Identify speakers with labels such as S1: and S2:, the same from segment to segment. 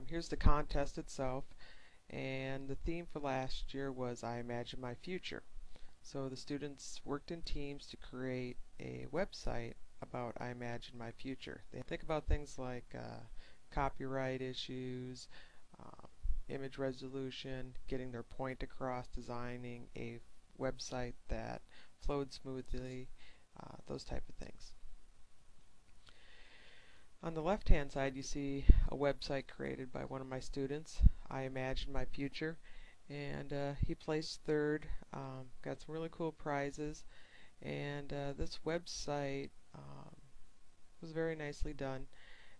S1: Here's the contest itself, and the theme for last year was I Imagine My Future. So the students worked in teams to create a website about I Imagine My Future. They think about things like copyright issues, image resolution, getting their point across, designing a website that flowed smoothly, those type of things. On the left hand side you see a website created by one of my students, I Imagine My Future, and he placed third, got some really cool prizes, and this website was very nicely done.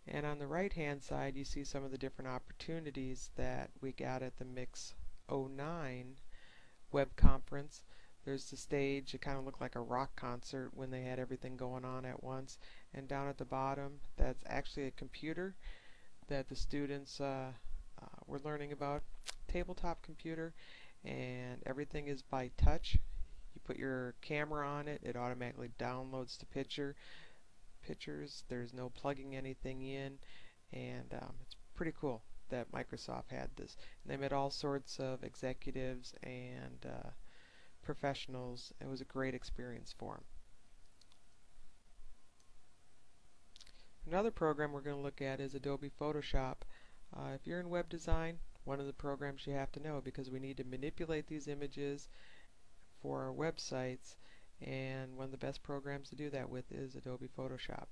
S1: And on the right hand side you see some of the different opportunities that we got at the Mix '09 web conference. There's the stage, it kind of looked like a rock concert when they had everything going on at once, and down at the bottom that's actually a computer that the students were learning about, tabletop computer, and everything is by touch. You put your camera on it, it automatically downloads the pictures, there's no plugging anything in, and it's pretty cool that Microsoft had this. And they met all sorts of executives and professionals. It was a great experience for them. Another program we're going to look at is Adobe Photoshop. If you're in web design, one of the programs you have to know, because we need to manipulate these images for our websites, and one of the best programs to do that with is Adobe Photoshop.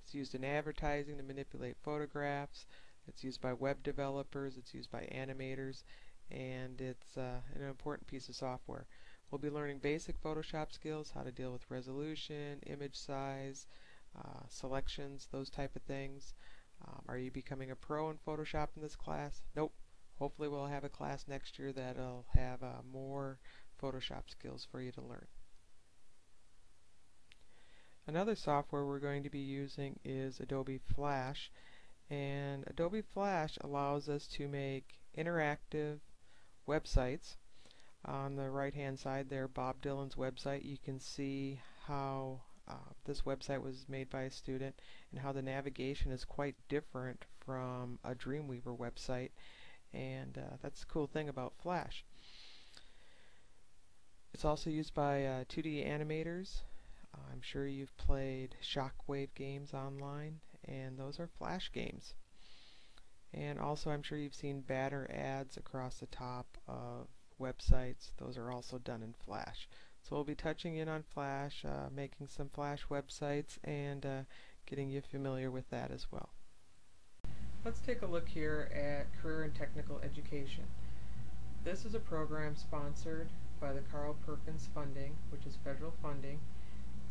S1: It's used in advertising to manipulate photographs, it's used by web developers, it's used by animators, and it's an important piece of software. We'll be learning basic Photoshop skills, how to deal with resolution, image size, selections, those type of things. Are you becoming a pro in Photoshop in this class? Nope. Hopefully we'll have a class next year that'll have more Photoshop skills for you to learn. Another software we're going to be using is Adobe Flash, and Adobe Flash allows us to make interactive websites. On the right hand side there, Bob Dylan's website, you can see how this website was made by a student and how the navigation is quite different from a Dreamweaver website, and that's the cool thing about Flash. It's also used by 2D animators. I'm sure you've played Shockwave games online, and those are Flash games. And also I'm sure you've seen banner ads across the top of websites. Those are also done in Flash. So we'll be touching in on Flash, making some Flash websites, and getting you familiar with that as well. Let's take a look here at Career and Technical Education. This is a program sponsored by the Carl Perkins Funding, which is federal funding,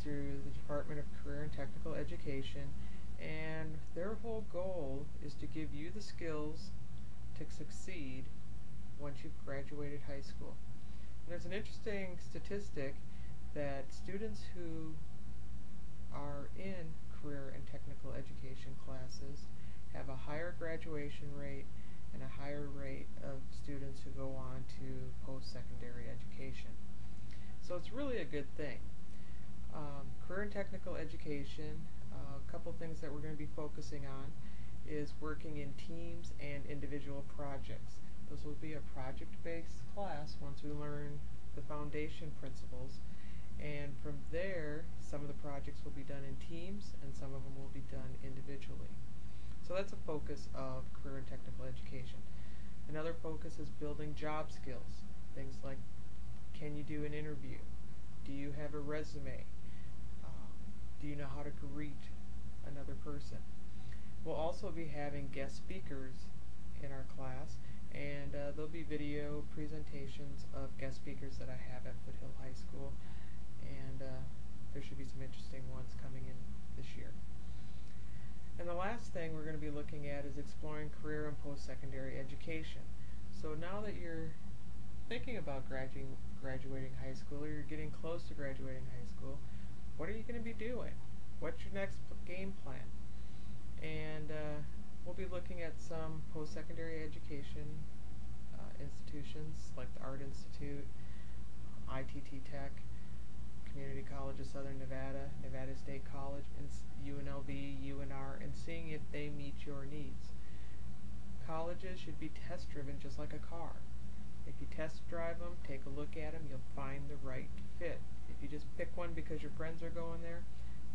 S1: through the Department of Career and Technical Education, and their whole goal is to give you the skills to succeed once you've graduated high school. And there's an interesting statistic that students who are in career and technical education classes have a higher graduation rate and a higher rate of students who go on to post-secondary education. So it's really a good thing. Career and technical education, a couple things that we're going to be focusing on is working in teams and individual projects. This will be a project-based class once we learn the foundation principles, and from there some of the projects will be done in teams and some of them will be done individually. So that's a focus of career and technical education. Another focus is building job skills. Things like, can you do an interview? Do you have a resume? Do you know how to greet another person? We'll also be having guest speakers in our class, and there'll be video presentations of guest speakers that I have at Foothill High School, and there should be some interesting ones coming in this year. And the last thing we're going to be looking at is exploring career and post-secondary education. So now that you're thinking about graduating high school, or you're getting close to graduating high school, what are you going to be doing? What's your next game plan? And we'll be looking at some post-secondary education institutions like the Art Institute, ITT Tech, Community College of Southern Nevada, Nevada State College, and UNLV, UNR, and seeing if they meet your needs. colleges should be test driven just like a car. If you test drive them, take a look at them, you'll find the right fit. If you just pick one because your friends are going there,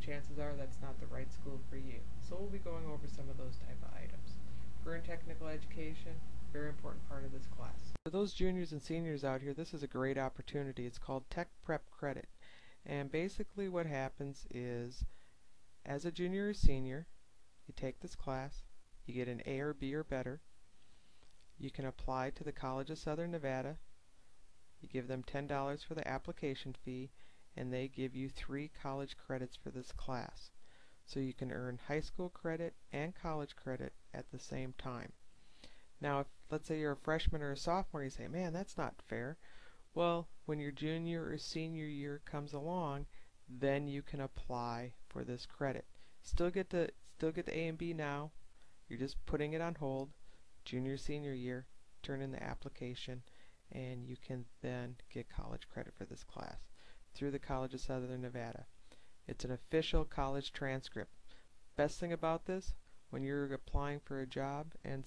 S1: chances are that's not the right school for you. So we'll be going over some of those type of items. For technical education, very important part of this class. For those juniors and seniors out here, this is a great opportunity. It's called Tech Prep Credit. And basically what happens is, as a junior or senior, you take this class, you get an A or B or better, you can apply to the College of Southern Nevada, you give them $10 for the application fee, and they give you 3 college credits for this class. So you can earn high school credit and college credit at the same time. Now, if let's say you're a freshman or a sophomore, you say, man, that's not fair. Well, when your junior or senior year comes along, then you can apply for this credit. Still get the A and B now. You're just putting it on hold. Junior, senior year, turn in the application, and you can then get college credit for this class through the College of Southern Nevada. It's an official college transcript. Best thing about this, when you're applying for a job and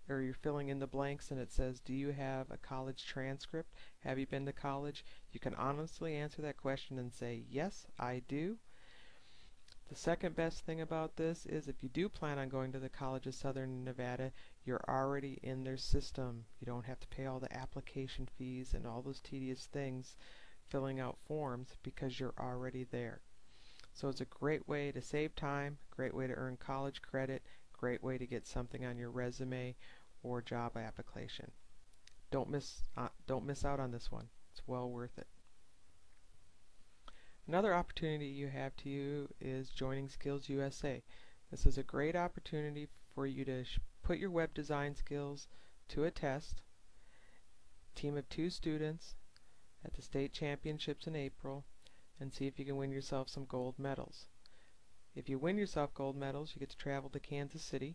S1: or you're filling in the blanks and it says, do you have a college transcript? Have you been to college? You can honestly answer that question and say, yes, I do. The second best thing about this is if you do plan on going to the College of Southern Nevada, you're already in their system. You don't have to pay all the application fees and all those tedious things filling out forms because you're already there. So it's a great way to save time, great way to earn college credit, great way to get something on your resume or job application. Don't miss out on this one. It's well worth it. Another opportunity you have is joining Skills USA. This is a great opportunity for you to put your web design skills to a test. Team of 2 students at the state championships in April, and see if you can win yourself some gold medals. If you win yourself gold medals, you get to travel to Kansas City,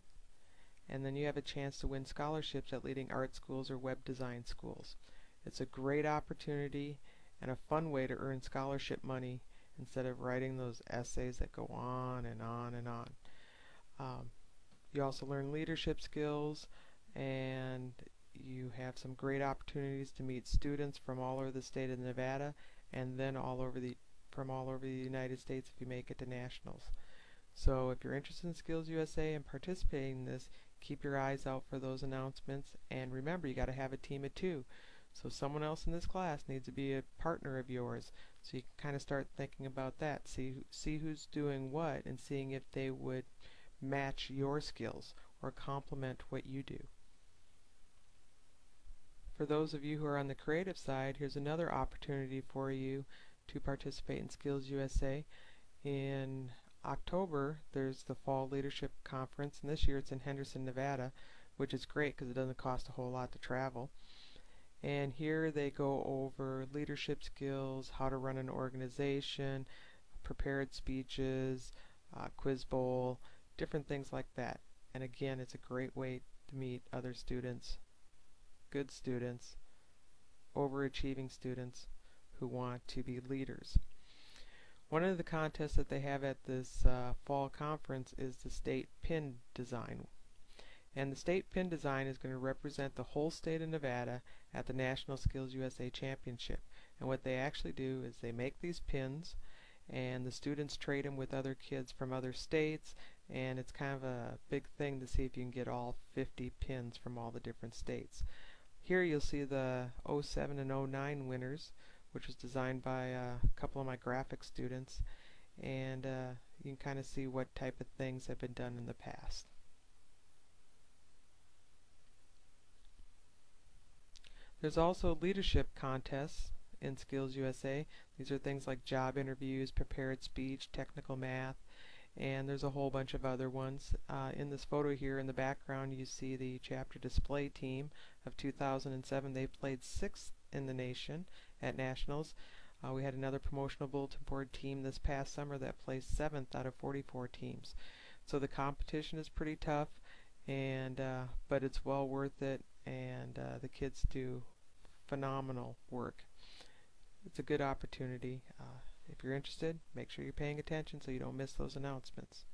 S1: and then you have a chance to win scholarships at leading art schools or web design schools. It's a great opportunity and a fun way to earn scholarship money instead of writing those essays that go on and on and on. You also learn leadership skills, and you have some great opportunities to meet students from all over the state of Nevada, and then from all over the United States if you make it to nationals. So if you're interested in Skills USA and participating in this, keep your eyes out for those announcements, and remember, you got to have a team of 2. So someone else in this class needs to be a partner of yours, so you can kind of start thinking about that. See who's doing what, and seeing if they would match your skills or complement what you do. For those of you who are on the creative side, here's another opportunity for you to participate in Skills USA. In October, there's the Fall Leadership Conference, and this year it's in Henderson, Nevada, which is great because it doesn't cost a whole lot to travel. And here they go over leadership skills, how to run an organization, prepared speeches, quiz bowl, different things like that. And again, it's a great way to meet other students, good students, overachieving students who want to be leaders. One of the contests that they have at this fall conference is the state pin design. And the state pin design is going to represent the whole state of Nevada at the National Skills USA Championship. And what they actually do is they make these pins, and the students trade them with other kids from other states, and it's kind of a big thing to see if you can get all 50 pins from all the different states. Here you'll see the 07 and 09 winners, which was designed by a couple of my graphics students, and you can kind of see what type of things have been done in the past. There's also leadership contests in Skills USA. These are things like job interviews, prepared speech, technical math, and there's a whole bunch of other ones. In this photo here in the background you see the chapter display team of 2007. They played 6th in the nation at nationals. We had another promotional bulletin board team this past summer that placed 7th out of 44 teams. So the competition is pretty tough, and but it's well worth it, and the kids do phenomenal work. It's a good opportunity. If you're interested, make sure you're paying attention so you don't miss those announcements.